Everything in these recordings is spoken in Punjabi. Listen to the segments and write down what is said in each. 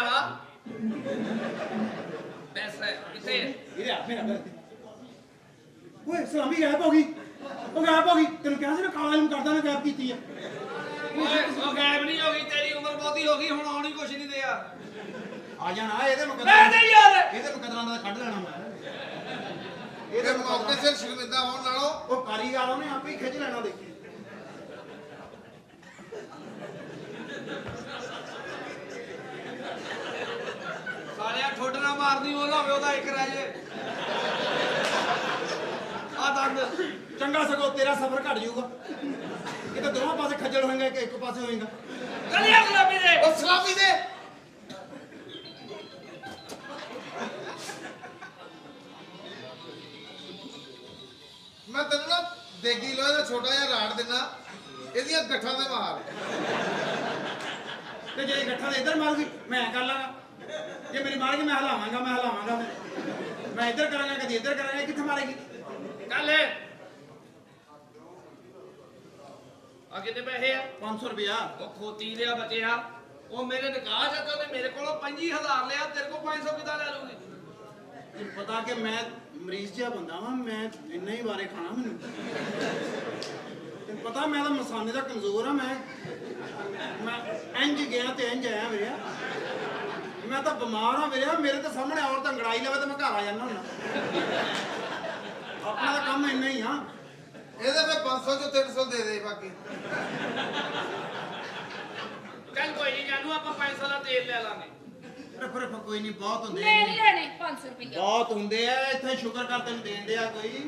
ਭਰਾ ਪੈਸੇ ਕਿੱਥੇ ਇਹਦੇ ਆ ਮੇਰਾ ਓਏ ਸਲਾਮੀ ਗਾਇਬ ਹੋ ਗਈ ਉਹ ਗਾਇਬ ਹੋ ਗਈ ਤੈਨੂੰ ਕਿਹਾ ਸੀ ਨਾ ਕਾਲਾ ਨੂੰ ਕਰਦਾ ਨਾ ਗਾਇਬ ਕੀਤੀ ਆ ਓਏ ਉਹ ਗਾਇਬ ਨਹੀਂ ਹੋ ਗਈ ਤੇਰੀ ਉਮਰ ਬਹੁਤੀ ਹੋ ਗਈ ਹੁਣ ਆਉਣੀ ਕੁਛ ਨਹੀਂ ਦਿਆ ਆ ਜਾਣਾ ਇਹਦੇ ਮੈਂ ਮੁਕੱਦਰਾਂ ਨਹੀਂ ਯਾਰ ਇਹਦੇ ਮੁਕੱਦਰਾਂ ਦਾ ਕੱਢ ਲੈਣਾ ਮੈਂ ਇਹਦੇ ਮੌਕੇ ਸਿਰ ਸ਼ਰਮਿੰਦਾ ਹੋਣ ਨਾਲੋਂ ਉਹ ਕਾਰੀਗਰ ਉਹਨੇ ਆਪੇ ਹੀ ਖਿੱਚ ਲੈਣਾ ਦੇਖੀ ਸਾਲਿਆ ਠੁੱਡ ਨਾ ਮਾਰਦੀ ਉਹ ਲਾਵੇ ਉਹਦਾ ਇੱਕ ਰਹਿ ਜੇ ਆ ਦੰਦ ਚੰਗਾ ਸਗੋਂ ਤੇਰਾ ਸਫ਼ਰ ਘਟ ਜਾਊਗਾ ਇਹ ਤਾਂ ਦੋਵਾਂ ਪਾਸੇ ਖੱਜਲ ਹੋਏਗਾ ਕਿ ਇੱਕ ਪਾਸੇ ਹੋਏਗਾ ਚੱਲਿਆ ਗੁਲਾਬੀ ਦੇ ਉਹ ਸਲਾਮੀ ਦੇ ਮੈਂ ਤੈਨੂੰ ਨਾ ਦੇਗੀ ਲੋਹੇ ਦਾ ਛੋਟਾ ਜਿਹਾ ਰਾੜ ਦਿੰਨਾ ਇਹਦੀਆਂ ਗੱਠਾਂ ਤੇ ਮਾਰ ਤੇ ਜੇ ਗੱਠਾਂ ਦੇ ਇੱਧਰ ਮਾਰੂਗੀ ਮੈਂ ਕਰ ਲਾਂਗਾ ਜੇ ਮੇਰੀ ਮਾਰੇਗੀ ਮੈਂ ਹਲਾਵਾਂਗਾ ਮੈਂ ਇੱਧਰ ਕਰਾਂਗਾ ਕਦੀ ਇੱਧਰ ਕਰਾਂਗਾ ਕਿੱਥੇ ਮਾਰੇਗੀ ਕੱਲ ਆ ਕਿੰਨੇ ਪੈਸੇ ਆ 500 ਰੁਪਇਆ ਉਹ ਖੋਤੀ ਲਿਆ ਬਚਿਆ ਉਹ ਮੇਰੇ ਨਿਕਾਹ ਚ ਤੇ ਉਹਨੇ ਮੇਰੇ ਕੋਲੋਂ 25000 ਲਿਆ ਤੇਰੇ ਕੋਲ 500 ਕਿੱਦਾਂ ਲੈ ਲੂਗੀ ਤੈਨੂੰ ਪਤਾ ਕਿ ਮੈਂ ਮਰੀਜ਼ ਜਿਹਾ ਬੰਦਾ ਵਾਂ ਮੈਂ ਇੰਨਾ ਹੀ ਵਾਰੇ ਖਾਣਾ ਮੈਨੂੰ ਤੈਨੂੰ ਪਤਾ ਮੈਂ ਤਾਂ ਮਸਾਨੇ ਦਾ ਕਮਜ਼ੋਰ ਆ ਮੈਂ ਇੰਜ ਗਿਆ ਤੇ ਇੰਜ ਆਇਆ ਵੀਰਿਆ ਮੈਂ ਤਾਂ ਬਿਮਾਰ ਹਾਂ ਵੀਰਿਆ ਮੇਰੇ ਤੇ ਸਾਹਮਣੇ ਔਰਤ ਅੰਗੜਾਈ ਲਵੇ ਤਾਂ ਮੈਂ ਘਰ ਆ ਜਾਂਦਾ ਹੁੰਦਾ ਆਪਣਾ ਤਾਂ ਕੰਮ ਇੰਨਾ ਹੀ ਆ ਇਹਦੇ ਫਿਰ 500 ਚੋਂ 300 ਦੇ ਬਾਕੀ ਚੱਲ ਕੋਈ ਨਹੀਂ ਜਾਨੂ ਆਪਾਂ 500 ਦਾ ਤੇਲ ਲੈ ਲਾਂਗੇ ਰਫ ਕੋਈ ਨਹੀਂ ਬਹੁਤ ਹੁੰਦੇ ਮੈਂ ਨਹੀਂ ਲੈਣੇ 500 ਰੁਪਏ ਬਹੁਤ ਹੁੰਦੇ ਆ ਇੱਥੇ ਸ਼ੁਕਰ ਕਰ ਤੈਨੂੰ ਦੇਣ ਦਿਆ ਕੋਈ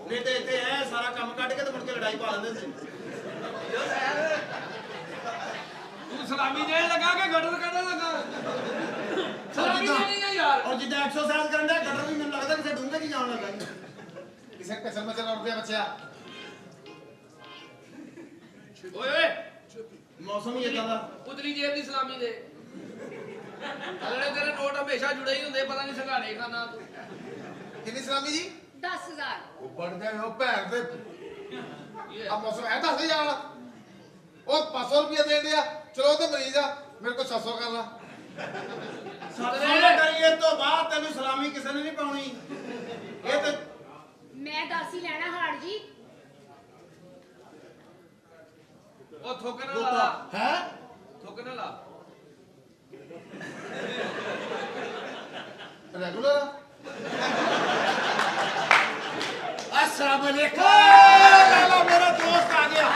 ਨਹੀਂ ਤੇ ਇੱਥੇ ਐ ਸਾਰਾ ਕੰਮ ਕੱਢ ਕੇ ਤੇ ਮੁੜ ਕੇ ਲੜਾਈ ਪਾ ਲੈਂਦੇ ਸੀ ਤੂੰ ਸਲਾਮੀ ਦੇ ਲਗਾ ਕੇ ਗਟਰ ਕੱਢਣ ਲੱਗਾ ਸਲਾਮੀ ਦੇਣੀ ਆ ਯਾਰ ਔਰ ਜਿੱਦਾਂ ਐਕਸਰਸਾਈਜ਼ ਕਰਨ ਦਾ ਗਟਰ ਵੀ ਮੈਨੂੰ ਲੱਗਦਾ ਕਿਸੇ ਡੂੰਘੇ ਕੀ ਜਾਣ ਲੱਗਾ ਕਿਸੇ ਕਸਰ ਮਚਲ ਰੁਪਿਆ ਬੱਚਿਆ ਓਏ ਓਏ ਮੌਸਮ ਹੀ ਇਦਾਂ ਦਾ ਉਤਲੀ ਜੇਬ ਦੀ ਸਲਾਮੀ ਦੇ ਅਗਲੇ ਤੇਰੇ ਨੋਟ ਹਮੇਸ਼ਾ ਜੁੜੇ ਹੀ ਹੁੰਦੇ ਪਤਾ ਨਹੀਂ ਸੰਘਾੜੇ ਖਾਣਾ ਤੂੰ ਕਿੰਨੀ ਸਲਾਮੀ ਜੀ 10000 ਉਹ ਬੜ ਗਏ ਉਹ ਭੈਣ ਦੇ ਆ ਮੌਸਮ ਹੈ ਦੱਸ ਯਾਰ ਉਹ 500 ਰੁਪਏ ਦੇਣ ਦਿਆ ਚਲੋ ਤੇ ਮਰੀਜ਼ ਆ ਮੇਰੇ ਕੋਲ 700 ਕਰ ਲਾ ਸਾਡਾ ਕਰੀਏ ਤੋਂ ਬਾਅਦ ਤੈਨੂੰ ਸਲਾਮੀ ਕਿਸੇ ਨੇ ਨਹੀਂ ਪਾਉਣੀ ਇਹ ਤੇ ਮੈਂ 10 ਹੀ ਲੈਣਾ ਹਾੜ ਜੀ ਉਹ ਥੋਕਣ ਲਾ ਹੈ ਥੋਕਣ ਲਾ ਰੈਗੂਲਰ अस्सलाम वालेकुम लाला मेरा दोस्त आ गया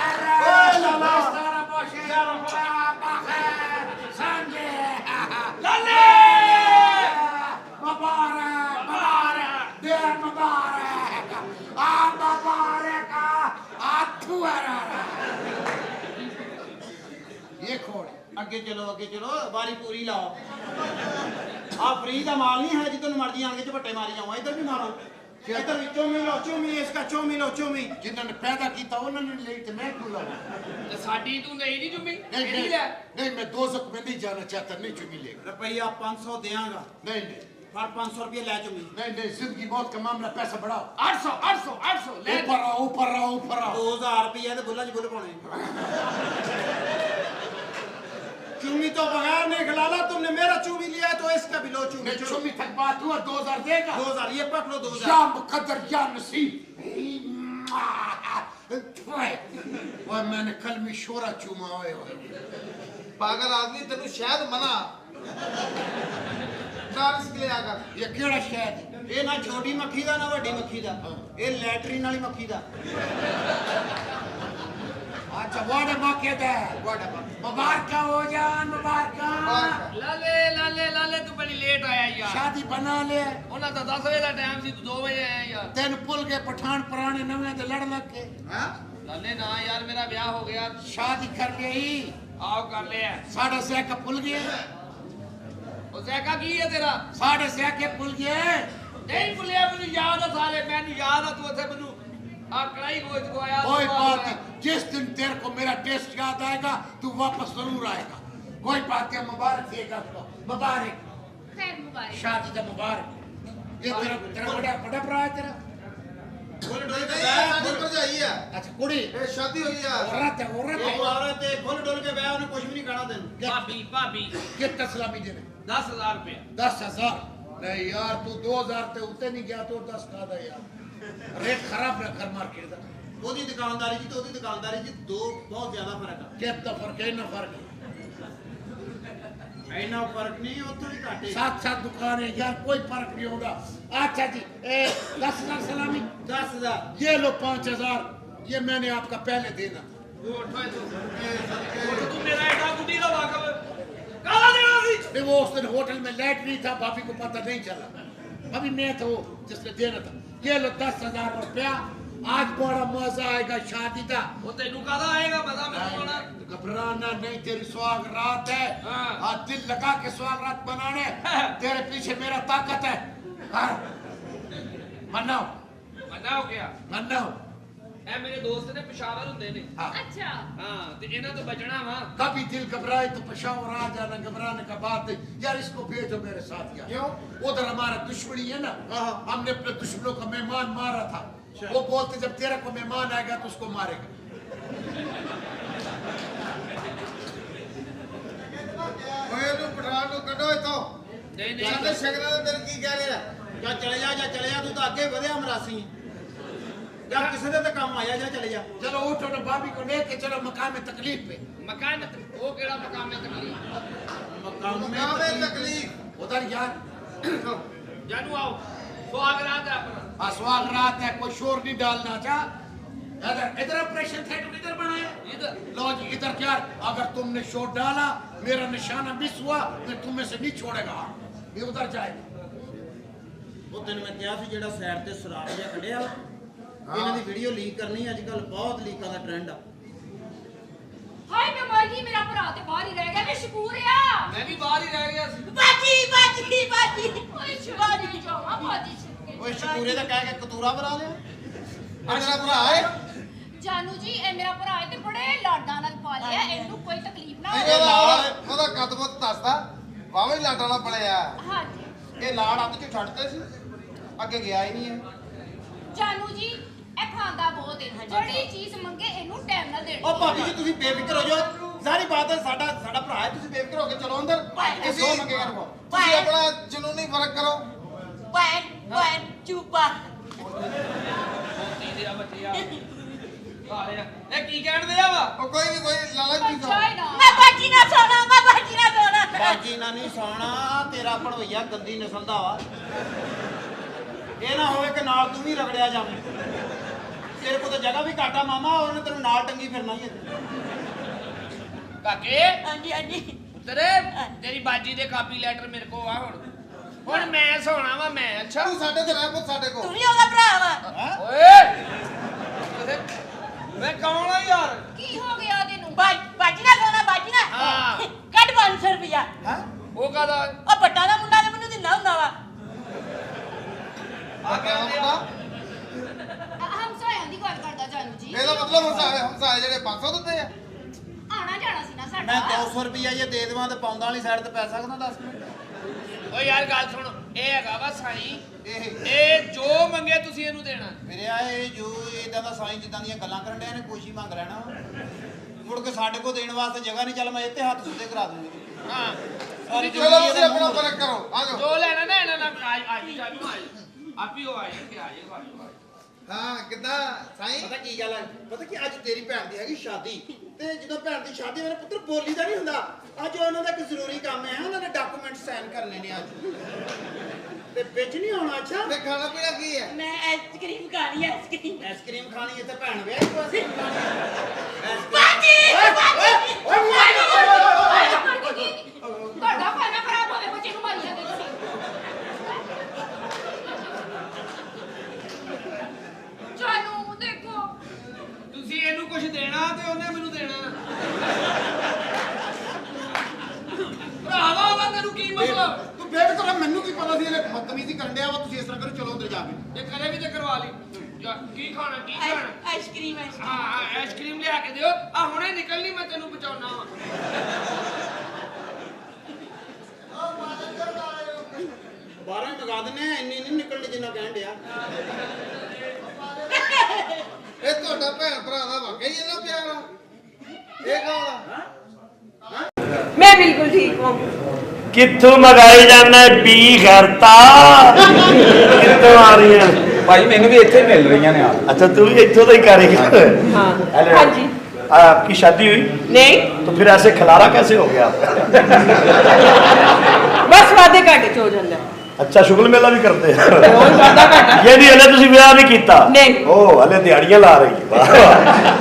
ओए लाला सारा पोशे संजय ਲਾਲੇ मुबारक देर मुबारक आ मुबारक आथुआरा ये खोड़ ਅੱਗੇ ਚਲੋ ਵਾਰੀ ਪੂਰੀ ਲਾਓ ਆ ਫਰੀ ਦਾ ਮਾਲ ਨਹੀਂ ਹੈ ਜਿੱਦੋਂ ਮਰਜ਼ੀ ਆਣ ਕੇ ਝਪੱਟੇ ਮਾਰੀ ਜਾਵਾਂ ਇੱਧਰ ਵੀ ਮਾਰੋ ਇੱਧਰ ਵੀ ਚੋਮੀ ਇਸਕਾ ਚੋਮੀ जिन्होंने ने पैदा किया उन्होंने ले तो मैं क्यों लाऊं ਤੇ ਸਾਡੀ ਤੂੰ ਨਹੀਂ ਦੀ ਜੁਮੀ नहीं ਕਿਹੜੀ नहीं ਲੈ नहीं मैं दोजख में नहीं जाना चाहता नहीं चुमी लेगा ਰੁਪਈਆ 500 ਦਿਆਂਗਾ नहीं नहीं ਪਰ 500 ਰੁਪਏ ਲੈ ਚੁਮੀ नहीं जिंदगी मौत का मामला पैसा बढ़ाओ 800 ले ऊपर आओ 2000 ਰੁਪਏ ਦੇ ਬੁੱਲਾਂ 'ਚ ਬੁੱਲ ਪਾਉਣੇ चूमी तो बगैर नहीं खिलाला तुमने मेरा चूमी लिया तो इसका भी लो चूमी मैं चुमी तक बात हुआ 2000 देगा 2000 ये पकड़ो 2000 या मुकद्दर या नसीब वो मैंने कल में शोरा चूमा हुए पागल आदमी तेन शायद मना चार इसके लिए आकर ये केड़ा शायद ਇਹ ਨਾ ਛੋਟੀ ਮੱਖੀ ਦਾ ਨਾ ਵੱਡੀ ਮੱਖੀ ਦਾ ਇਹ ਲੈਟਰੀਨ ਵਾਲੀ ਮੱਖੀ ਦਾ अच्छा वाडा मौके दे मुबारक हो जान मुबारक ਲਾਲੇ ਤੂੰ ਬੜੀ ਲੇਟ ਆਇਆ ਯਾਰ शादी बना ले ਉਹਨਾਂ ਦਾ 10 ਵਜੇ ਦਾ ਟਾਈਮ ਸੀ ਤੂੰ 2 ਵਜੇ ਆਇਆ ਯਾਰ तेन भुल गए पठान पुराने नवे ते लड़ लग के हाँ ਲਾਲੇ ਨਾ ਯਾਰ ਮੇਰਾ ਵਿਆਹ ਹੋ ਗਿਆ शादी कर ली ਆਓ ਕਰ ਲਿਆ साढ़े से का भूल गए ਉਹ ਜ਼ੈਕਾ ਕੀ ਹੈ ਤੇਰਾ साढ़े से के भूल गए ਨਹੀਂ ਭੁੱਲਿਆ ਮੈਨੂੰ ਯਾਦ ਆ ਸਾਰੇ ਮੈਨੂੰ ਯਾਦ ਆ ਤੂੰ ਉੱਥੇ ਮੈਨੂੰ ਆ ਕੜਾਈ ਗੋਚ ਕੋ ਆਇਆ कोई बात नहीं जिस दिन तेरे को मेरा टेस्ट याद आएगा तू वापस जरूर आएगा कोई बात नहीं मुबारक देगा उसको मुबारक खैर मुबारक शादी का मुबारक ये तेरा बड़ा भरा है तेरा ਖੁੱਲ ਡੁੱਲ ਕੇ ਇਹ ਸਾਡੀ ਬਹਿ ਭਰਜਾਈ ਆ अच्छा कुड़ी ਇਹ ਸ਼ਾਦੀ ਹੋਈ ਆ औरत है ਉਹ ਔਰਤ ਤੇ ਖੁੱਲ ਡੁੱਲ ਕੇ ਬਹਿ ਉਹਨੇ ਕੁਝ ਵੀ ਨਹੀਂ ਖਾਣਾ ਤੈਨੂੰ ਭਾਬੀ कितना सलामी देने 10000 ਰੁਪਏ 10,000 नहीं यार तू 2,000 ते उते नहीं गया तो 10 का दा यार रेट खराब रखा मार्केट दा ਉਹਦੀ ਦੁਕਾਨਦਾਰੀ ਚ ਤੇ ਉਹਦੀ ਦੁਕਾਨਦਾਰੀ ਚ ਦੋ ਬਹੁਤ ਜ਼ਿਆਦਾ ਫਰਕ ਆ कितना फर्क है ना फर्क है ਇੰਨਾ ਫਰਕ ਨਹੀਂ ਉੱਥੇ ਵੀ ਘੱਟ ਹੈ साथ साथ दुकान है यार कोई फर्क नहीं होगा अच्छा जी 10,000 सलामी 10,000 ये लो 5,000 ये मैंने आपका पहले देना ਤੂੰ ਮੇਰਾ ਐਡਾ ਗੁੱਡੀ ਦਾ ਵਾਕਫ ਕਾਹਦਾ ਦੇਣਾ ਸੀ फिर वो उस दिन होटल में लाइट नहीं था भाभी को पता नहीं चला अभी मैं था वो जिसने देना था ये लो 10,000 रुपया आज बड़ा मजा आएगा शादी का ਉਹ ਤੈਨੂੰ ਕਾਹਦਾ ਆਏਗਾ ਪਤਾ ਮੈਨੂੰ ਆਉਣਾ घबराना नहीं तेरी सुहाग रात है हाँ। आज दिल लगा के सुहाग रात बनाने तेरे पीछे मेरा ताकत है हाँ। मनाओ ਪਤਾ ਹੋ ਗਿਆ मनाओ ਇਹ ਮੇਰੇ ਦੋਸਤ ਨੇ ਪਿਸ਼ਾਵਰ ਹੁੰਦੇ ਨੇ हाँ। ਅੱਛਾ ਹਾਂ ਤੇ ਇਹਨਾਂ ਤੋਂ ਬਚਣਾ ਵਾ कभी दिल घबराए तो पेशावर आ जाना घबराने का बात नहीं यार इसको भेजो मेरे साथ यार क्यों? उधर हमारा दुश्मनी है ना हाँ। हमने अपने दुश्मनों का मेहमान मारा था वो बोलते जब तेरा को मेहमान आएगा तो उसको मारेगा ਓਏ ਨੂੰ ਪਠਾਨ ਨੂੰ ਕੱਢੋ ਇੱਥੋਂ ਨਹੀਂ ਸਾਡੇ ਸ਼ਗਨਾਂ ਦੇ ਦਿਨ ਕੀ ਕਹਿ ਰਹੇ ਆ ਜਾਂ ਚਲੇ ਜਾ ਤੂੰ ਤਾਂ ਅੱਗੇ ਵਧਿਆ ਮਰਾਸੀ ਜਾਂ ਕਿਸੇ ਦੇ ਤਾਂ ਕੰਮ ਆਇਆ ਜਾਂ ਚਲੇ ਜਾ चलो उठो ना भाभी को लेके चलो मकान में तकलीफ पे ਮਕਾਨ ਉਹ ਕਿਹੜਾ ਮਕਾਮ ਹੈ ਤਕਲੀਫ ਮਕਾਮ ਕਾਵੇਂ ਤਕਲੀਫ उधर यार ਜਾਨੂ ਆਓ ਸੁਹਾਗ ਰਾਤ ਹੈ ਆਪਣਾ आसवाग रात है कोई शोर नहीं डालना अच्छा इधर इधर ऑपरेशन थिएटर इधर बनाया ਇਧਰ लो जी इधर क्या अगर तुमने शोर डाला मेरा निशाना मिस हुआ मैं तुम्हें से नहीं छोड़ेगा ये उधर जाएगा ਉਹ ਤੈਨੂੰ ਮੈਂ ਕਿਹਾ ਸੀ ਜਿਹੜਾ ਸਾਈਡ ਤੇ ਸਰਾਪ ਜਿਹਾ ਕੱਢਿਆ ਇਹਨਾਂ ਦੀ ਵੀਡੀਓ ਲੀਕ ਕਰਨੀ ਅੱਜ ਕੱਲ ਬਹੁਤ ਲੀਕਾਂ ਦਾ ਟ੍ਰੈਂਡ ਆ ਹਾਏ ਮੈਂ ਮਰ ਗਈ ਮੇਰਾ ਭਰਾ ਤੇ ਬਾਹਰ ਹੀ ਰਹਿ ਗਿਆ ਮੈਂ ਸ਼ਕੂਰ ਆ ਮੈਂ ਵੀ ਬਾਹਰ ਹੀ ਰਹਿ ਗਿਆ ਸੀ ਬਾਜੀ ਓਏ ਸ਼ਕੂਰ ਜਾਵਾ ਬਾਜੀ ਛੱਕੇ ਓਏ ਸ਼ਕੂਰੇ ਦਾ ਕਹਿ ਕੇ ਕਤੂਰਾ ਬਣਾ ਲਿਆ ਇਹ ਮੇਰਾ ਭਰਾ ਹੈ ਜਾਨੂ ਜੀ ਇਹ ਮੇਰਾ ਭਰਾ ਹੈ ਤੇ ਬੜੇ ਲਾਡਾਂ ਨਾਲ ਪਾਲਿਆ ਇਹਨੂੰ ਕੋਈ ਤਕਲੀਫ ਨਾ ਇਹਦਾ ਹੋਵੇ ਉਹਦਾ ਕੱਦ ਬਹੁਤ ਦੱਸਦਾ ਵਾਵੇਂ ਲਾਟਾ ਨਾਲ ਪੜਿਆ ਹਾਂਜੀ ਇਹ ਲਾੜ ਅੱਧ ਚ ਛੱਡਦੇ ਸੀ ਅੱਗੇ ਗਿਆ ਹੀ ਨਹੀਂ ਹੈ ਜਾਨੂ ਜੀ ਇਹ ਖਾਂਦਾ ਬਹੁਤ ਹੈ ਜਿਹੜੀ ਚੀਜ਼ ਮੰਗੇ ਇਹਨੂੰ ਟਾਈਮ ਨਾਲ ਦੇਣੀ ਉਹ ਭਾਬੀ ਜੀ ਤੁਸੀਂ ਬੇਫਿਕਰ ਹੋ ਜਾਓ ਸਾਰੀ ਬਾਤ ਹੈ ਸਾਡਾ ਭਰਾ ਹੈ ਤੁਸੀਂ ਬੇਫਿਕਰ ਹੋ ਕੇ ਚਲੋ ਅੰਦਰ ਤੁਸੀਂ ਜੋ ਮੰਗੇਗਾ ਨੂੰ ਤੁਸੀਂ ਆਪਣਾ ਜਨੂਨੀ ਫਰਕ ਕਰੋ ਬੈਨ ਚੁਪਾ ਕੀ ਦਿਆ ਬੱਚਿਆ ਆਲਿਆ ਇਹ ਕੀ ਕਹਿਣ ਦਿਆ ਵਾ ਉਹ ਕੋਈ ਨਹੀਂ ਕੋਈ ਲਾਲਚ ਨਹੀਂ ਅੱਛਾ ਹੀ ਕਰੋ ਨਾ ਮੈਂ ਬਾਜੀ ਨਾ ਸੋਣਾ ਬਾਜੀ ਨਾ ਨਹੀਂ ਸੌਣਾ ਤੇਰਾ ਭਣਵਈਆ ਗੰਦੀ ਨਸਲ ਦਾ ਵਾ ਇਹ ਨਾ ਹੋਵੇ ਕਿ ਨਾਲ ਤੂੰ ਵੀ ਰਗੜਿਆ ਜਾਵੇਂ ਤੇਰੇ ਕੋਲ ਤਾਂ ਜਗ੍ਹਾ ਵੀ ਘਾਟਾ ਮਾਮਾ ਉਹਨੇ ਤੈਨੂੰ ਨਾਲ ਟੰਗੀ ਫਿਰਨਾ ਹੀ ਹੈ ਕਾਕੇ ਹਾਂਜੀ ਤੇਰੇ ਤੇਰੀ ਬਾਜੀ ਦੇ ਕਾਪੀ ਲੈਟਰ ਮੇਰੇ ਕੋ ਆ ਹੁਣ ਮੈਂ ਸੋਣਾ ਵਾ ਮੈਂ ਅੱਛਾ ਤੂੰ ਸਾਡੇ ਤੇ ਰਹਿ ਪੁੱਤ ਸਾਡੇ ਤੂੰ ਕੋਲ ਵੀ ਉਹਦਾ ਭਰਾ ਵਾ ਓਏ ਮੈਂ ਕੌਣ ਆ ਯਾਰ ਕੀ ਹੋ ਗਿਆ ਤੈਨੂੰ ਬਾਜੀ ਨਾ ਸੋਣਾ ਬਾਜੀ ਨਾ ਹਾਂ। ਕੱਢ 500 ਰੁਪਇਆ ਉਹ ਕਾਦਾ ਉਹ ਪੱਟਾ ਦਾ ਮੁੰਡਾ ਤੇ ਮੈਨੂੰ ਦਿੰਦਾ ਹੁੰਦਾ ਵਾ ਆ ਕਿਆ ਮੁੰਡਾ ਹਮਸਾਇਆਂ ਦੀ ਗੱਲ ਕਰਦਾ ਜਾਨੂ ਜੀ ਇਹਦਾ ਮਤਲਬ ਹਮਸਾਏ ਜਿਹੜੇ 500 ਦਿੰਦੇ ਆ ਆਣਾ ਜਾਣਾ ਸੀ ਨਾ ਮੈਂ ਸਾਡਾ 200 ਰੁਪਈਆ ਜੇ ਦੇ ਦੇਵਾਂ ਤੇ ਪਾਉਂਦਾ ਵਾਲੀ ਸਾਈਡ ਤੇ ਪੈ ਸਕਦਾ 10 ਮਿੰਟ ਓ ਯਾਰ ਗੱਲ ਸੁਣ ਇਹ ਹੈਗਾ ਵਾ ਸਾਈ ਇਹ ਇਹ ਜੋ ਮੰਗੇ ਤੁਸੀਂ ਇਹਨੂੰ ਦੇਣਾ ਮੇਰੇ ਆ ਇਹ ਜੋ ਇਦਾਂ ਦਾ ਸਾਈਂ ਜਿੱਦਾਂ ਦੀਆਂ ਗੱਲਾਂ ਕਰਨ ਡਿਆ ਨੇ ਕੋਸ਼ੀ ਮੰਗ ਲੈਣਾ ਮੁੜ ਕੇ ਸਾਡੇ ਕੋਲ ਦੇਣ ਵਾਸਤੇ ਜਗ੍ਹਾ ਨਹੀਂ ਚੱਲ ਮੈਂ ਇੱਥੇ ਹੱਥ ਸੁੱਤੇ ਕਰਾ ਦੂੰਗਾ ਹਾਂ ਸਾਰੀ ਚਲੋ ਤੁਸੀਂ ਆਪਣਾ ਫਰਕ ਕਰੋ ਆ ਜਾਓ ਜੋ ਲੈਣਾ ਨਾ ਇਹਨਾਂ ਨਾਲ ਆਈ ਜਾਨੂ ਆਈ ਆਪੀ ਉਹ ਆਈ ਕਿ ਆਈ ਹਾਂ ਕਿੱਦਾਂ ਸਾਈਂ ਪਤਾ ਕੀ ਗੱਲ ਹੈ ਪਤਾ ਕੀ ਅੱਜ ਤੇਰੀ ਭੈਣ ਦੀ ਹੈਗੀ ਸ਼ਾਦੀ ਤੇ ਜਦੋਂ ਭੈਣ ਦੀ ਸ਼ਾਦੀ ਮੇਰੇ ਪੁੱਤਰ ਬੋਲੀ ਦਾ ਨਹੀਂ ਹੁੰਦਾ ਅੱਜ ਉਹਨਾਂ ਦਾ ਇੱਕ ਜ਼ਰੂਰੀ ਕੰਮ ਹੈ ਉਹਨਾਂ ਨੇ ਡਾਕੂਮੈਂਟ ਸਾਈਨ ਕਰਨੇ ਨੇ ਅੱਜ ਤੇ ਵਿੱਚ ਨਹੀਂ ਆਉਣਾ ਅੱਛਾ ਤੇ ਖਾਣਾ ਪੀਣਾ ਕੀ ਹੈ ਮੈਂ ਆਈਸਕ੍ਰੀਮ ਖਾਣੀ ਹੈ ਆਈਸਕ੍ਰੀਮ ਆਈਸਕ੍ਰੀਮ ਖਾਣੀ ਇੱਥੇ ਭੈਣ ਵਿਆਹੀ ਕੋ ਅਸੀਂ ਬਾਜੀ ਤੁਹਾਡਾ ਖਾਣਾ ਖਰਾਬ ਹੋਵੇ ਬੱਚੇ ਨੂੰ ਮਾਰੀ ਜਾਂਦੇ ਤੁਸੀਂ ਜਾਨੂ ਦੇਖੋ ਤੁਸੀਂ ਇਹਨੂੰ ਕੁਝ ਦੇਣਾ ਤੇ ਉਹਨੇ ਮੈਨੂੰ ਦੇਣਾ ਭਰਾਵਾ ਵਾ ਤੈਨੂੰ ਕੀ ਮਤਲਬ ਤੂੰ ਬੇਫਿਕਰ ਮੈਨੂੰ ਕੀ ਪਤਾ ਸੀ ਇਹਨੇ ਬਦਤਮੀਜ਼ੀ ਕਰਨ ਡਿਆ ਵਾ ਤੁਸੀਂ ਇਸ ਤਰ੍ਹਾਂ ਕਰੋ ਚਲੋ ਅੰਦਰ ਜਾ ਕੇ ਇਹ ਕਰੇ ਵੀ ਤੇ ਕਰਵਾ ਲਈ ਕੀ ਖਾਣਾ ਕੀ ਖਾਣਾ ਆਈਸਕ੍ਰੀਮ ਹਾਂ ਆਈਸਕ੍ਰੀਮ ਲਿਆ ਕੇ ਦਿਓ ਆ ਹੁਣੇ ਨਿਕਲਣੀ ਮੈਂ ਤੈਨੂੰ ਬਚਾਉਣਾ ਵਾ 12 ਹੀ ਮੰਗਾ ਦਿੰਨੇ ਆ ਇੰਨੀ ਨਹੀਂ ਨਿਕਲਣੀ ਜਿੰਨਾ ਕਹਿਣ ਡਿਆ ਇਹ ਤੁਹਾਡਾ ਭੈਣ ਭਰਾ ਦਾ ਵਾਕਈ ਇੰਨਾ ਪਿਆਰ ਆ ਇਹ ਕੌਣ ਆ मैं बिल्कुल ठीक हूँ। कित्थों मंगाई जाना बी करता कित्थों आ रही है ਭਾਈ ਮੈਨੂੰ ਵੀ ਇੱਥੇ ਮਿਲ ਰਹੀਆਂ ਨੇ ਆ अच्छा तू भी इत्थों का ही करेगा हाँ हेलो। हाँ जी। आपकी शादी हुई नहीं तो फिर ऐसे खिलारा कैसे हो गया आपका? बस वादे घाटे च हो जाता है। अच्छा शुगल मेला भी करते हैं और वादा घाटा ये नहीं हले तुसी ब्याह नहीं कीता नहीं। ओ हले दिहाड़ियां ला रही वाह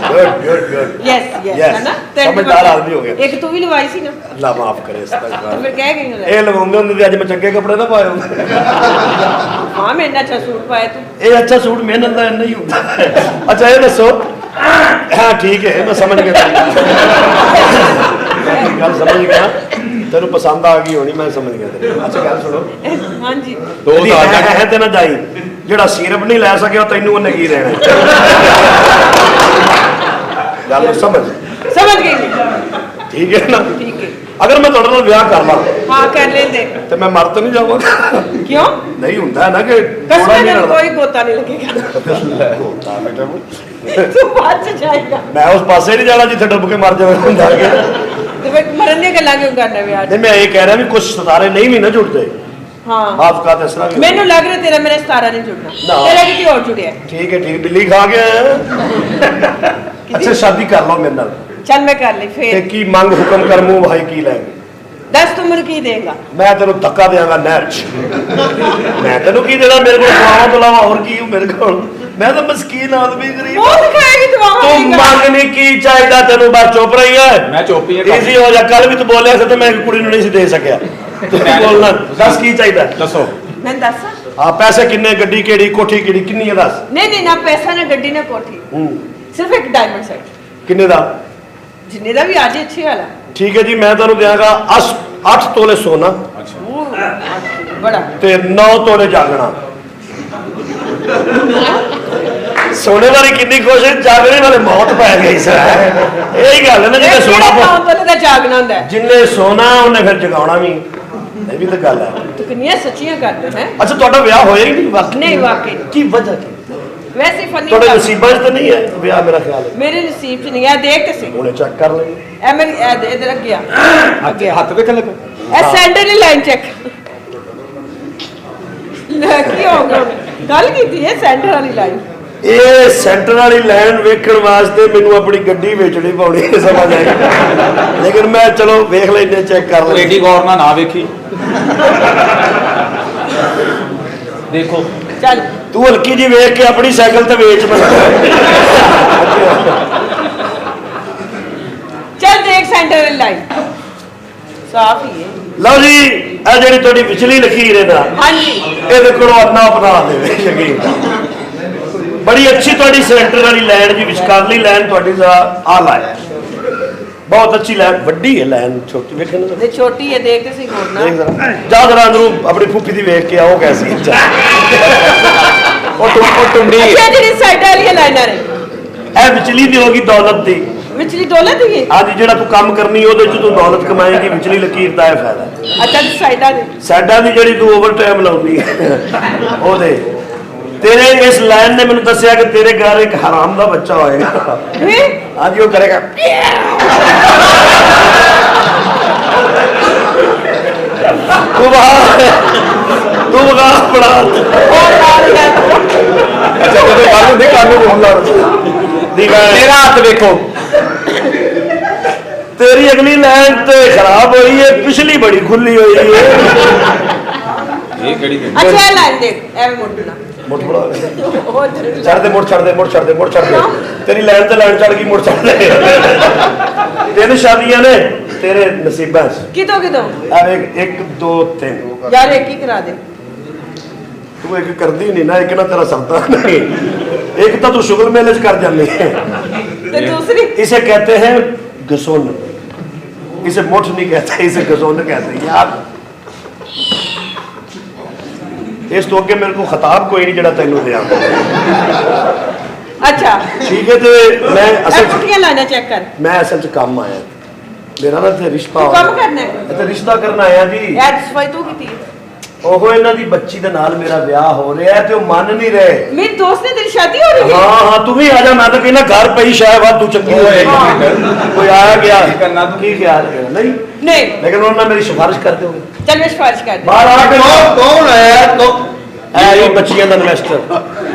good good good yes yes Yes, है ना समझदार आदमी हो गया। एक तू भी लवाई सी ना अल्लाह माफ करे तो फिर कह गई ना ਇਹ ਲਵਾਉਂਦੇ ਹੁੰਦੇ ਤੇ ਅੱਜ ਮੈਂ ਚੰਗੇ ਕੱਪੜੇ ਨਾ ਪਾਏ ਹੁੰਦੇ हाँ मैं इतना अच्छा सूट पाया तू ਇਹ ਅੱਛਾ ਸੂਟ ਮਿਹਨਤ ਦਾ ਨਹੀਂ ਹੁੰਦਾ ਅੱਛਾ ਇਹ ਦੱਸੋ ਹਾਂ ਠੀਕ ਹੈ ਮੈਂ ਸਮਝ ਗਿਆ ਤੇਰੀ ਗੱਲ ਸਮਝ ਗਿਆ ਤੈਨੂੰ ਪਸੰਦ ਆ ਗਈ ਹੋਣੀ ਮੈਂ ਸਮਝ ਗਿਆ ਤੇਰੀ ਅੱਛਾ ਗੱਲ ਸੁਣੋ हाँ जी ਦੋ ਸਾਲ ਹੈ ਤੇ ਨਾ ਜਾਈ ਜਿਹੜਾ ਸਿਰਪ ਨਹੀਂ ਲੈ ਸਕਿਆ ਤੈਨੂੰ ਉਹਨੇ ਕੀ ਰਹਿਣਾ ਗੱਲ ਸਮਝ समझ गई मैं ਠੀਕ ਹੈ ਨਾ ठीक है ਅਗਰ ਮੈਂ ਤੁਹਾਡੇ ਨਾਲ ਵਿਆਹ ਕਰ ਲਾਂ हाँ कर लेते ਤੇ ਮੈਂ ਮਰ ਤਾਂ ਨਹੀਂ ਜਾਵਾਂਗਾ क्यों ਨਹੀਂ ਹੁੰਦਾ ਨਾ ਕਿ कसम ਥੋੜ੍ਹਾ ਨਹੀਂ में ਲੜਦਾ। कोई गोता नहीं लगेगा ਹੋਤਾ ਬੇਟਾ तू बाद से जाएगा ਮੈਂ ਉਸ ਪਾਸੇ ਨਹੀਂ ਜਾਣਾ ਜਿੱਥੇ ਡੁੱਬ ਕੇ ਮਰ ਜਾਵੇ ਹੁੰਦਾ ਕਿ तो फिर मरन दी गल्लां क्यों करना ब्याह ਨਹੀਂ ਮੈਂ ਇਹ ਕਹਿ ਰਿਹਾ ਵੀ ਕੁਝ ਸਿਤਾਰੇ ਨਹੀਂ ਵੀ ਨਾ ਜੁੜਦੇ हाँ ਬਾਤ ਕਾ ਦੱਸਣਾ ਵੀ मैनू लग रहा तेरा मेरा सतारा नहीं जुड़ना ना। तेरा किसी और जुड़िया ਠੀਕ ਹੈ ਠੀਕ ਬਿੱਲੀ ਖਾ ਕੇ ਆਇਆ ਅੱਛਾ ਸ਼ਾਦੀ ਕਰ ਲਓ ਮੇਰੇ ਨਾਲ चल मैं कर ली ਤੇ फिर ਕੀ ਮੰਗ ਹੁਕਮ ਕਰ ਮੂੰਹ ਭਾਈ ਕੀ ਲੈਂਗੇ दस तू मेनू की देगा ਮੈਂ ਤੈਨੂੰ ਧੱਕਾ ਦੇਵਾਂਗਾ ਨਹਿਰ 'ਚ ਮੈਂ ਤੈਨੂੰ ਕੀ ਦੇਣਾ ਮੇਰੇ ਕੋਲ ਦੁਆਵਾਂ ਤੋਂ ਇਲਾਵਾ ਹੋਰ ਕੀ ਮੇਰੇ ਕੋਲ ਮੈਂ ਤਾਂ ਮਸਕੀਨ ਆਦਮੀ ਗਰੀਬ बहुत खाएगी दुआ ਤੂੰ ਮੰਗ ਨਹੀਂ ਕੀ ਚਾਹੀਦਾ ਤੈਨੂੰ ਬਸ ਚੁੱਪ ਰਹੀ ਹੈ ਮੈਂ ਚੋਪੀ ਈਜ਼ੀ ਹੋ ਜਾ ਕੱਲ ਵੀ ਤੂੰ ਬੋਲਿਆ ਸੀ ਤੇ ਮੈਂ ਇੱਕ ਕੁੜੀ ਨੂੰ ਨਹੀਂ ਸੀ ਦੇ ਸਕਿਆ ਤੂੰ ਬੋਲਣਾ ਦੱਸ ਕੀ ਚਾਹੀਦਾ ਦੱਸੋ मैं दस ਹਾਂ ਪੈਸੇ ਕਿੰਨੇ ਗੱਡੀ ਕਿਹੜੀ ਕੋਠੀ ਕਿਹੜੀ ਕਿੰਨੀ ਹੈ ਦੱਸ नहीं ना पैसा ना गड्डी ना कोठी सिर्फ एक डायमंड सेट ਕਿੰਨੇ ਦਾ जिन्ने दा भी आज अच्छे वाला ਠੀਕ ਹੈ ਜੀ ਮੈਂ ਤੁਹਾਨੂੰ ਦਿਆਂਗਾ 8 ਤੋਲੇ ਸੋਨਾ बड़ा ਤੇ 9 ਤੋਲੇ ਜਾਗਣਾ ਸੋਨੇ ਵਾਲੀ ਕਿੰਨੀ ਖੁਸ਼ ਹੈ ਜਾਗਣੇ ਵਾਲੇ ਮੌਤ ਪੈ ਗਈ ਸਰ ਇਹੀ ਗੱਲ ਹੈ ਨਾ ਜਿਹਨੇ ਸੋਨਾ काम वाले दा जागना हुंदा है ਜਿੰਨੇ ਸੋਨਾ ਉਹਨੇ ਫਿਰ ਜਗਾਉਣਾ ਵੀ ਇਹ ਵੀ ਤਾਂ ਗੱਲ ਹੈ तू कितनी सच्चियां करते हैं ਅੱਛਾ ਤੁਹਾਡਾ ਵਿਆਹ ਹੋਇਆ ਹੀ ਨਹੀਂ ਵਾਕਈ नहीं वाकई ਕੀ ਵਜ੍ਹਾ ਕੀ वैसे फनी ਤੁਹਾਡੇ नसीबां 'ਚ ਤਾਂ ਨਹੀਂ ਹੈ ਵਿਆਹ ਮੇਰਾ ਖਿਆਲ ਹੈ मेरे नसीब च नहीं है देख के सी ਹੁਣੇ ਚੈੱਕ ਕਰ ਲੈਂਗੇ ए मेरी ए इधर लग गया ਹੱਥ ਵੇਖਣ ਲੱਗਾ ए सेंटर दी लाइन चेक की हो गया गल की थी ये सेंटर वाली लाइन ਇਹ ਸੈਂਟਰ ਵਾਲੀ ਲਾਈਨ ਵੇਖਣ ਵਾਸਤੇ ਮੈਨੂੰ ਆਪਣੀ ਗੱਡੀ ਵੇਚਣੀ ਪਾਉਣੀ ਹੈ ਸਮਝ ਆਈ ਲੇਕਿਨ ਮੈਂ ਚਲੋ ਵੇਖ ਲੈਂਦੇ ਚੈੱਕ ਕਰ ਤੂੰ ਲੈਂਦੇ ਏਡੀ ਗੌਰ ਨਾਲ ਨਾ ਵੇਖੀ ਦੇਖੋ चल ਤੂੰ ਹਲਕੀ ਜੀ ਵੇਖ ਕੇ ਆਪਣੀ ਸਾਈਕਲ ਤੇ ਵੇਚ ਮੈਂ चल देख सेंटर वाली लाइन साफ ही है ਲਓ ਜੀ ਇਹ ਜਿਹੜੀ ਤੁਹਾਡੀ ਵਿਚਲੀ ਲਕੀਰ ਹੈ ਨਾ हाँ जी ਇਹਦੇ ਕੋਲੋਂ ਆਪਣਾ ਬਣਾ ਦੇਵੇ ਯਕੀਨ ਬੜੀ ਅੱਛੀ ਤੁਹਾਡੀ ਸੈਂਟਰ ਵਾਲੀ ਲਾਈਨ ਜੀ ਵਿਚਕਾਰਲੀ ਲਾਈਨ ਤੁਹਾਡੀ ਦਾ ਆ ਲਾਈਨ ਬਹੁਤ ਅੱਛੀ ਲਾਈਨ ਵੱਡੀ ਹੈ ਲਾਈਨ ਛੋਟੀ ਵੇਖਣ ਨੂੰ ये छोटी है देख के सी बोलना ਦੇਖ ਜ਼ਰਾ ਜਾ ਜ਼ਰਾ ਅੰਦਰੋਂ ਆਪਣੀ ਫੁੱਫੀ ਦੀ ਵੇਖ ਕੇ ਆਓ ਕੈਸੀ ਹੈ ਉਹ ਟੁੰਡੀ अच्छा जी साइड वाली लाइनर है ਇਹ ਵਿਚਲੀ ਦੀ ਹੋਗੀ ਦੌਲਤ ਦੀ विचली दौलत ही है ਅੱਜ ਜਿਹੜਾ ਤੂੰ ਕੰਮ ਕਰਨੀ ਉਹਦੇ ਚ ਤੂੰ ਦੌਲਤ ਕਮਾਏਂਗੀ ਵਿਚਲੀ ਲਕੀਰ ਦਾ ਇਹ ਫਾਇਦਾ ਹੈ। अच्छा साइडा दे ਸਾਡਾ ਦੀ ਜਿਹੜੀ ਤੂੰ ਓਵਰ ਟਾਈਮ ਲਾਉਂਦੀ ਹੈ ਉਹਦੇ ਤੇਰੇ ਇਸ ਲਾਈਨ ਨੇ ਮੈਨੂੰ ਦੱਸਿਆ ਕਿ ਤੇਰੇ ਘਰ ਇੱਕ ਹਰਾਮ ਦਾ ਬੱਚਾ ਹੋਏਗਾ हैं ਅੱਜ ਉਹ ਕਰੇਗਾ ਤੂੰ ਬਾਹਰ ਪੜਾ ਅੱਛਾ ਜਦੋਂ ਗੱਲ ਹੁੰਦੀ ਕਾਨੂੰ ਬੋਲਦਾ ਮੇਰਾ ਹੱਥ ਵੇਖੋ ਤੇਰੀ ਅਗਲੀ ਲਾਈਨ ਤੇ ਖਰਾਬ ਹੋਈ ਹੈ ਪਿਛਲੀ ਬੜੀ ਖੁੱਲੀ ਹੋਈ ਹੈ ਇਹ ਕਿਹੜੀ अच्छा ये लाइन देख एवे मुड़ना ਮੁੱਠ ਬੜਾ ओ ਛੱਡ ਦੇ ਮੁੜ ਛੱਡ ਦੇ ਮੁੜ ਛੱਡ ਦੇ ਮੁੜ ਛੱਡ ਦੇ ਤੇਰੀ ਲਾਈਨ ਤੇ ਲਾਈਨ ਚੜ ਗਈ ਮੁੜ ਛੱਡ ਦੇ ਤਿੰਨ ਸ਼ਾਦੀਆਂ ਨੇ ਤੇਰੇ ਨਸੀਬਾਂ 'ਚ कितो कितो ਆ ਵੇਖ 1 2 3 यार एक ही करा दे ਤੂੰ ਇੱਕ ਕਰਦੀ ਨਹੀਂ ਨਾ ਇੱਕ ਨਾ ਤੇਰਾ ਸਰਦਾ ਨਹੀਂ एक तो तू शुगर मेले कर जाने तो दूसरी इसे कहते हैं गसोन इसे मोठ नहीं कहते इसे गसोन कहते हैं यार इस तो अगे मेरे को खिताब कोई नहीं जड़ा तेनू दिया अच्छा ठीक है तो मैं असल छुट्टियां लाना चेक कर मैं असल च काम आया मेरा ना इत्थे रिश्ता तू काम करना है इत्थे रिश्ता करना आया जी यार सफाई तू की थी ਉਹ ਇਹਨਾਂ ਦੀ ਬੱਚੀ ਦੇ ਨਾਲ ਮੇਰਾ ਵਿਆਹ ਹੋ ਰਿਹਾ ਤੇ ਉਹ ਮੰਨ ਨਹੀਂ ਰਹੇ। मेरे दोस्त ने तेरी शादी हो रही है? ਹਾਂ ਤੂੰ ਵੀ ਆ ਜਾ, ਮੈਂ ਤਾਂ ਕਹਿੰਦਾ ਘਰ ਪਈ ਸ਼ਾਇਦ ਵਾ ਤੂੰ ਚੰਗੀ ਹੋਏ ਕੋਈ ਆਇਆ ਗਿਆ ਕਰਨਾ ਤੂੰ ਕੀ ਖਿਆਲ ਹੈ ਨਹੀਂ नहीं ਲੇਕਿਨ ਉਹਨਾਂ ਮੇਰੀ ਸਿਫਾਰਿਸ਼ ਕਰ ਦਿਓਗੇ चल मैं सिफारिश कर दी। ਬਾਹਰ ਆ ਕੇ ਕੌਣ ਹੈ ਇਹ ਬੱਚੀਆਂ ਦਾ ਇਨਵੈਸਟਰ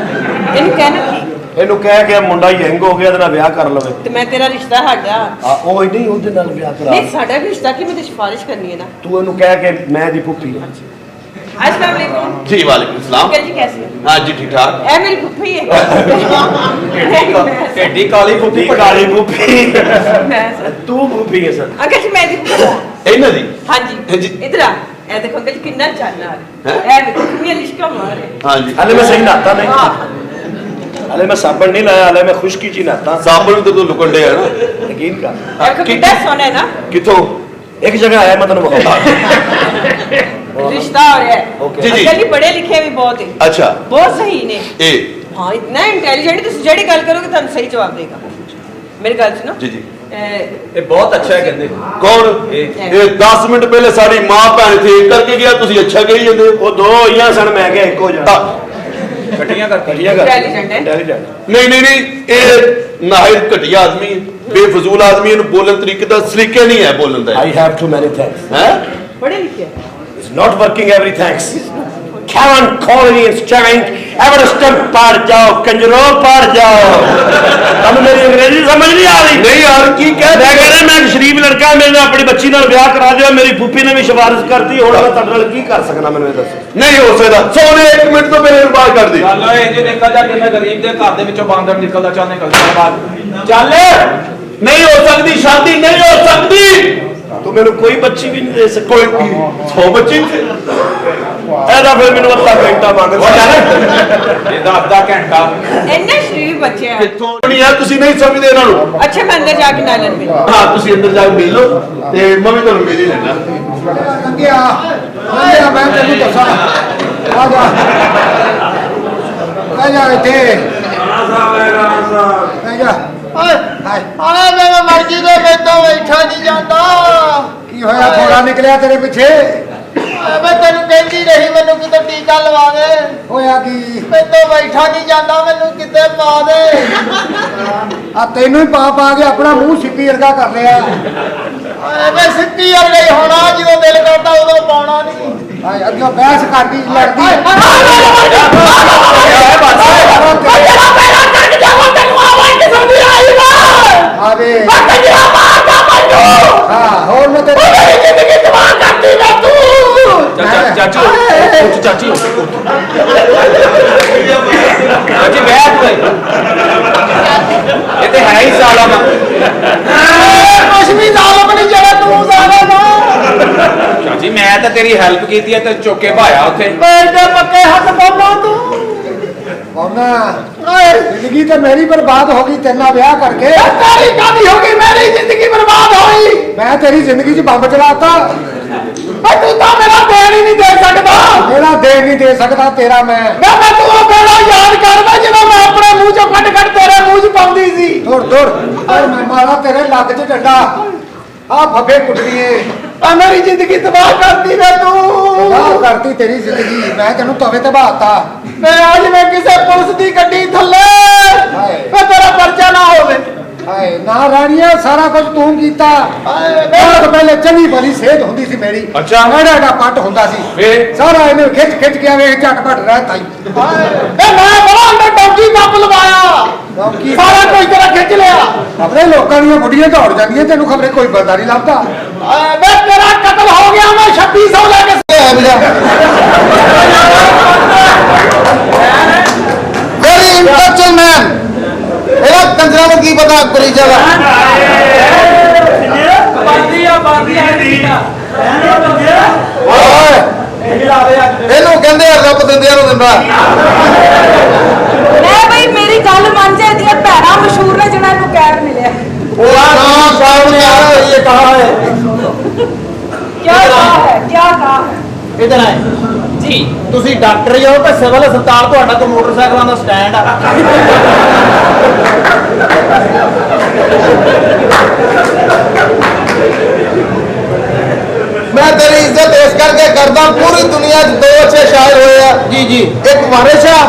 इन्हें कहना की ਇਹਨੂੰ ਕਹਿ ਕੇ ਮੁੰਡਾ ਯੰਗ ਹੋ ਗਿਆ ਇਹਦੇ ਨਾਲ ਵਿਆਹ ਕਰ ਲਵੇ। तो मैं तेरा रिश्ता हट जा ਉਹ ਹੀ ਨਹੀਂ ਉਹਦੇ ਨਾਲ ਵਿਆਹ ਕਰਾ नहीं साडा भी रिश्ता की मैं तो सिफारिश करनी है ना। ਤੂੰ ਇਹਨੂੰ ਕਹਿ ਕੇ ਮੈਂ ਦੀ ਪੁੱਪੀ अस्सलाम वालेकुम। जी वालेकुम सलाम। अंकल जी कैसे हैं? हाँ जी ठीक ठाक। ए मेरी फुफी है। एडी काली फुफी ਕਾਲੀ ਪੁੱਪੀ मैं सर ਤੂੰ ਪੁੱਪੀ ਹੈ ਸਰ अंकल जी मैं दी फुफी हूं। ਇਹਨਾਂ ਦੀ हाँ जी जी। इधर आ ए देखो अंकल जी कितना चालना हैं? है ए देखो कितनी लिशका मार है। हाँ जी ਹਲੇ ਮੈਂ ਸਹੀ ਨਹਾਤਾ ਨਹੀਂ हां ਹਲੇ ਮੈਂ ਸਾਬਣ ਨਹੀਂ ਲਾਇਆ ਹਲੇ ਮੈਂ ਖੁਸ਼ਕੀ ਚ ਹੀ ਨਹਾਤਾ साबुन तो तू लुकंडे है ना ਯਕੀਨ ਕਰ देखो कितना सोना है ना। किथों ਇੱਕ ਜਗ੍ਹਾ ਆਇਆ ਮੈਂ ਤੈਨੂੰ ਵਿਖਾਉਂਦਾ रिश्ता हो रहा है ओके। जी, जी। अंकल जी पढ़े लिखे भी बहुत है अच्छा बहुत सही ने ए हाँ इतना इंटेलिजेंट तुम जेडी गल करोगे तुम सही जवाब देगा मेरी गल सुनो जी जी ਇਹ ਬਹੁਤ ਅੱਛਾ ਹੈ ਕਹਿੰਦੇ कौन ये 10 मिनट पहले साड़ी मां भैन थी करके गया तुसी अच्छा कही जंदे ਉਹ ਦੋ ਹੋਈਆਂ ਸਨ ਮੈਂ ਕਿਹਾ ਇੱਕੋ ਜਾ ਇਕੱਠੀਆਂ ਕਰਕੇ ਘਟੀਆ ਕਰ Intelligent है। ਇੰਟੈਲੀਜੈਂਟ नहीं नहीं नहीं ये नाहिर घटिया आदमी है बेफजूल आदमी है बोलन तरीके दा सलीके नहीं है बोलन दा I have too many thanks हैं पढ़े लिखे it's not working every thanks Kevin Collins Challenge Everest पार जाओ कंजरो पार जाओ ਤੁਹਾਨੂੰ ਮੇਰੀ ਅੰਗਰੇਜ਼ੀ ਸਮਝ ਨਹੀਂ ਆ ਰਹੀ नहीं यार की कह ਮੈਂ ਕਹਿੰਦਾ ਮੈਂ ਇੱਕ ਸ਼ਰੀਫ ਲੜਕਾ ਮੇਰੇ ਨਾਲ ਆਪਣੀ ਬੱਚੀ ਨਾਲ ਵਿਆਹ ਕਰਾ ਦਿਓ ਮੇਰੀ ਫੁੱਫੀ ਨੇ ਵੀ ਸਿਫਾਰਿਸ਼ ਕਰਤੀ ਹੁਣ ਮੈਂ ਤੁਹਾਡੇ ਨਾਲ ਕੀ ਕਰ ਸਕਦਾ ਮੈਨੂੰ ਇਹ ਦੱਸੋ नहीं हो सकता सोने 1 मिनट तो मेरे बाहर कर दी ਚੱਲ ਓਏ ਜੇ ਨਿਕਲ ਜਾ ਕਿੰਨਾ ਗਰੀਬ ਦੇ ਘਰ ਦੇ ਵਿੱਚੋਂ ਬਾਂਦਰ ਨਿਕਲਦਾ ਚੱਲ ਨਿਕਲ ਜਾ ਬਾਹਰ ਚੱਲ नहीं हो सकती शादी नहीं हो सकती ਤੂੰ ਮੈਨੂੰ ਕੋਈ ਬੱਚੀ ਵੀ ਨਹੀਂ ਦੇ ਸਕਦਾ कोई 100 बच्चे ਇਹਦਾ ਫਿਰ ਮੈਨੂੰ ਅੱਧਾ ਘੰਟਾ ਮੰਗਦਾ ਇਹਦਾ ਅੱਧਾ ਘੰਟਾ इतने शरीफ बच्चे हैं किथों नहीं है तुसी नहीं समझदे इन्हां नु अच्छा मैं अंदर जाके नालन में हां तुसी अंदर जाके मिल लो ते मैं भी तुहानू मिल ही लेना ਲੰਘਿਆ ਮੈਂ ਤੈਨੂੰ ਦੱਸਾਂ ਆ ਜਾ ਆ ਜਾ ਇੱਥੇ ਆ ਜਾ ਹਾਏ ਆਲੇ ਮੈਂ ਮਰਜ਼ੀ ਦੇ ਬੈਠਾ ਬੈਠਾ ਨਹੀਂ ਜਾਂਦਾ ਕੀ ਹੋਇਆ ਥੋੜਾ ਨਿਕਲਿਆ ਤੇਰੇ ਪਿੱਛੇ ਮੈਂ ਤੈਨੂੰ ਕਹਿੰਦੀ ਰਹੀ ਮੈਨੂੰ ਕਿਤੇ ਟੀਕਾ ਲਵਾ ਦੇ ਹੋਇਆ ਕੀ ਮੈਥੋਂ ਬੈਠਾ ਨਹੀਂ ਜਾਂਦਾ ਮੈਨੂੰ ਕਿਤੇ ਪਾ ਦੇ ਆ ਤੈਨੂੰ ਹੀ ਪਾ ਪਾ ਕੇ ਆਪਣਾ ਮੂੰਹ ਸਿੱਪੀ ਵਰਗਾ ਕਰ ਲਿਆ ਮੈਂ ਸਿੱਧੀ ਆ ਗਈ ਹੋਣਾ ਜਦੋਂ ਦਿਲ ਕਰਦਾ ਉਦੋਂ ਪਾਉਣਾ ਨਹੀਂ ਹਾਏ ਅੱਗੇ ਬਹਿਸ ਕਰਦੀ ਲੜਦੀ ਆਵੇ ਹਾਂ ਹੋਰ ਮੈਂ ਤੇਰੇ ਚਾਚੀ ਉੱਠ ਚਾਚੀ ਚਾਚੀ ਬੈਠ ਗਈ ਇਹ ਤੇ ਹੈ ਹੀ ਸਾਲਾ ਨਾ ਕੁਛ ਵੀ ਜ਼ਾਲਮ ਨਹੀਂ ਜਿਹੜਾ ਤੂੰ ਜ਼ਾਲਮ ਆ ਚਾਚੀ ਮੈਂ ਤਾਂ ਤੇਰੀ ਹੈਲਪ ਕੀਤੀ ਹੈ ਤੇ ਚੁੱਕ ਕੇ ਭਾਇਆ ਉੱਥੇ ਮੇਰੇ ਪੱਕੇ ਹੱਥ ਪਾਉਣਾ ਤੂੰ ਕੌਣਾ ਜ਼ਿੰਦਗੀ ਤੇ ਮੇਰੀ ਬਰਬਾਦ ਹੋ ਗਈ ਤੇਰੇ ਨਾਲ ਵਿਆਹ ਕਰਕੇ ਤੇਰੀ ਕਾਹਦੀ ਹੋ ਗਈ ਮੇਰੀ ਜ਼ਿੰਦਗੀ ਬਰਬਾਦ ਹੋਈ ਮੈਂ ਤੇਰੀ ਜ਼ਿੰਦਗੀ 'ਚ ਬੰਬ ਚਲਾਤਾ ਤੂੰ ਤਾਂ ਮੇਰਾ ਦੇਣ ਹੀ ਨਹੀਂ ਦੇ ਸਕਦਾ ਮੇਰਾ ਦੇ ਨਹੀਂ ਦੇ ਸਕਦਾ ਤੇਰਾ ਮੈਂ ਮੈਂ ਤੂੰ ਉਹ ਮੇਰਾ ਯਾਦ ਕਰਦਾ ਜਦੋਂ ਮੈਂ ਆਪਣੇ ਮੂੰਹ ਚੋਂ ਕੱਢ ਤੇਰੇ ਮੂੰਹ 'ਚ ਪਾਉਂਦੀ ਸੀ ਤੁਰ ਤੁਰ ਔਰ ਮੈਂ ਮਾਰਾ ਤੇਰੇ ਲੱਕ 'ਚ ਡੰਡਾ ਆ ਫੱਫੇ ਕੁੱਟਣੀਏ ਆ ਮੇਰੀ ਜ਼ਿੰਦਗੀ ਤਬਾਹ ਕਰਦੀ ਵੇ ਤੂੰ ਆਹ ਕਰਤੀ ਤੇਰੀ ਜ਼ਿੰਦਗੀ ਮੈਂ ਤੈਨੂੰ ਤਵੇ ਤੇ ਬਹਾਤਾ ਮੈਂ ਅੱਜ ਮੈਂ ਕਿਸੇ ਪੁਲਿਸ ਦੀ ਗੱਡੀ ਥੱਲੇ ਮੈਂ ਤੇਰਾ ਪਰਚਾ ਨਾ ਹੋਵੇ ਹਾਏ ਨਾ ਰਾਣੀਆ ਸਾਰਾ ਕੁਝ ਤੂੰ ਕੀਤਾ ਹਾਏ ਬਹੁਤ ਪਹਿਲੇ ਚੰਗੀ ਭਲੀ ਸਿਹਤ ਹੁੰਦੀ ਸੀ ਮੇਰੀ ਅੱਛਾ। ਐਡਾ ਪੱਟ ਹੁੰਦਾ ਸੀ ਫੇਰ? ਸਾਰਾ ਇਹਨੇ ਖਿੱਚ ਖਿੱਚ ਕੇ ਵੇਖ ਝਟਪਟ ਰਹਿਤਾ ਹੀ ਮੈਂ ਬੜਾ ਅੰਦਰ ਡੌਂਕੀ ਪੰਪ ਲਵਾਇਆ ਡੌਂਕੀ? ਸਾਰਾ ਕੁਝ ਤੇਰਾ ਖਿੱਚ ਲਿਆ ਆਪਣੇ ਲੋਕਾਂ ਦੀਆਂ ਬੁੱਢੀਆਂ ਦੌੜ ਜਾਂਦੀਆਂ ਤੈਨੂੰ ਖਬਰੇ ਕੋਈ ਬੰਦਾ ਨਹੀਂ ਲੱਭਦਾ ਮੈਂ ਤੇਰਾ ਕਤਲ ਹੋ ਗਿਆ ਮੈਂ 2600 ਲੈ ਕੇ ਵੈਰੀ ਇੰਟੈਲੈਕਚੁਅਲ ਮੈਨ ਇਹਦਾ ਕੰਜਰਾਂ ਨੂੰ ਕੀ ਪਤਾ ਕਰੀ ਜਗਾ ਓਏ ਇਹਨੂੰ ਕਹਿੰਦੇ ਆ ਰੱਬ ਦਿੰਦਿਆਂ ਨੂੰ ਦਿੰਦਾ मैं भाई मेरी गल मान जा दिया भैड़ा मशहूर ने जना नु कैर मिले ਉਹ ਨਾ ਸਾਹਿਬ ਨੇ ਇਹ ਕਹਾ ਹੈ क्या कहा है क्या कहा है ਇਧਰ ਆਏ ਜੀ ਤੁਸੀਂ ਡਾਕਟਰ ਹੀ ਹੋ ਕਿ ਸਿਵਲ ਹਸਪਤਾਲ ਤੁਹਾਡਾ ਕੋਈ ਮੋਟਰਸਾਈਕਲਾਂ ਦਾ ਸਟੈਂਡ ਆ मैं तेरी इज्जत इस करके करदा पूरी दुनिया च दो अच्छे शायर होए हैं जी जी एक वारिस है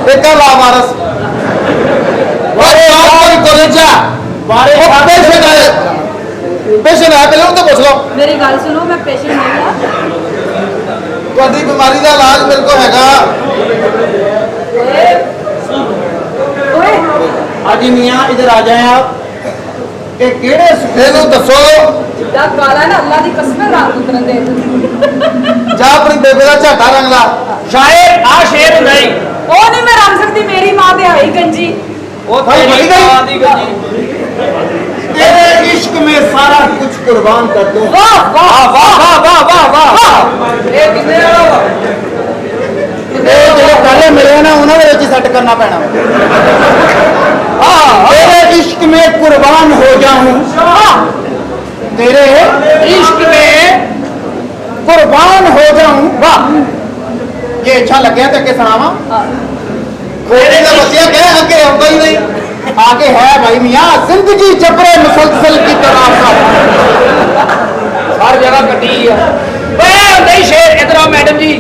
एक है लावारिस पेशेंट है पहले उनसे पूछ लो मेरी गल सुनो मैं पेशेंट नहीं हूं ਤੁਹਾਡੀ ਬਿਮਾਰੀ ਦਾ ਇਲਾਜ ਮੇਰੇ ਕੋਲ ਹੈਗਾ ओए हाजी मियाँ इधर आ जाए आप ये केड़े ਇਹਨੂੰ ਦੱਸੋ जिद्दा काला है ना अल्लाह दी कसम है रात उतरन दे ਜਾ ਆਪਣੀ ਬੇਬੇ ਦਾ ਝਾਟਾ ਰੰਗ ਲਾ ਸ਼ਾਇਰ ਆ ਸ਼ੇਰ ਨਹੀਂ ओ नहीं मैं रंग सकती मेरी मां ते आई गंजी ਉਹ ਤੇਰੀ ਮਾਂ ਦੀ ਗੱਜੀ तेरे इश्क में सारा कुछ कुर्बान कर दूं वाह वाह ਵਾਹ ਵਾਹ ਵਾਹ ਵਾਹ ਵਾਹ ਇਹ ਕਿੰਨੇ ਵਾਲਾ ਵਾ ये जो पहले मिले ना उन्होंने ਵਿੱਚ सेट करना पैना तेरे इश्क में कुर्बान हो जाऊं तेरे इश्क में कुर्बान हो जाऊं वाह ये अच्छा लगे तो के सुनावा ਮੇਰੇ ਦਾ ਬੱਚਿਆ ਕਹਿ ਅੱਗੇ ਆਉਂਦਾ ਹੀ ਨਹੀਂ आगे है भाई मियाँ जिंदगी जबरे मुसलसल की तरह ਹਰ ਜਗ੍ਹਾ ਕੱਟੀ ਆ ਓਏ ਨਹੀਂ ਸ਼ੇਰ ਇਧਰ ਆ ਮੈਡਮ ਜੀ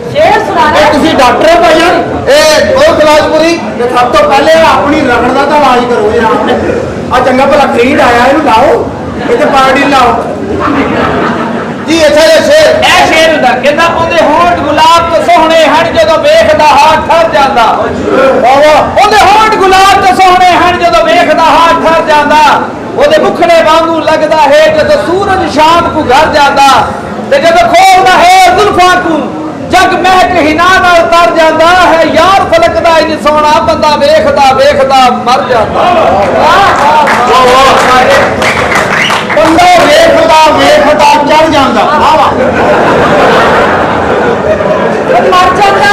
शेर सुनाना है ਤੁਸੀਂ ਡਾਕਟਰ ਹੋ ਭਾਈ ਇਹ ਉਹ ਖਲਾਸਪੁਰੀ ਤੇ ਸਭ ਤੋਂ ਪਹਿਲੇ ਆਪਣੀ ਰਗੜ ਦਾ ਤਾਂ ਇਲਾਜ ਕਰੋ ਇਹ ਆਪ ਨੇ ਆ ਚੰਗਾ ਭਲਾ ਖਰੀਦ ਆਇਆ ਇਹਨੂੰ ਲਾਓ ਇਹ ਤੇ ਪਾਰਟੀ ਲਾਓ ਜੀ ਅੱਛਾ ਜਿਹਾ ਸ਼ੇਰ ਇਹ ਸ਼ੇਰ ਹੁੰਦਾ ਕਹਿੰਦਾ ਉਹਦੇ ਹੋਂਠ ਗੁਲਾਬ ਤੋਂ ਸੋਹਣੇ ਹਨ ਜਦੋਂ ਵੇਖਦਾ ਹਾਥ ਠਰ ਜਾਂਦਾ ਉਹਦੇ ਹੋਂਠ ਗੁਲਾਬ ਤੋਂ ਸੋਹਣੇ ਹਨ ਜਦੋਂ ਵੇਖਦਾ ਹਾਥ ਠਰ ਜਾਂਦਾ ਉਹਦੇ ਮੁਖੜੇ ਵਾਂਗੂ ਲੱਗਦਾ ਹੈ ਜਦੋਂ ਸੂਰਜ ਸ਼ਾਮ ਨੂੰ ਘਰ ਜਾਂਦਾ ਤੇ ਜਦੋਂ ਖੋਲਦਾ ਹੈ ਜ਼ੁਲਫਾਂ ਨੂੰ ਜਗ ਮਹਿਕ ਹਿਨਾ ਨਾਲ ਤਰ ਜਾਂਦਾ ਹੈ ਯਾਰ ਫਲਕ ਦਾ ਇੰਜ ਸੋਹਣਾ ਬੰਦਾ ਵੇਖਦਾ ਵੇਖਦਾ ਮਰ ਜਾਂਦਾ ਬੰਦਾ ਵੇਖਦਾ ਵੇਖਦਾ ਚੜ ਜਾਂਦਾ ਵਾਹ ਵਾਹ मर जाता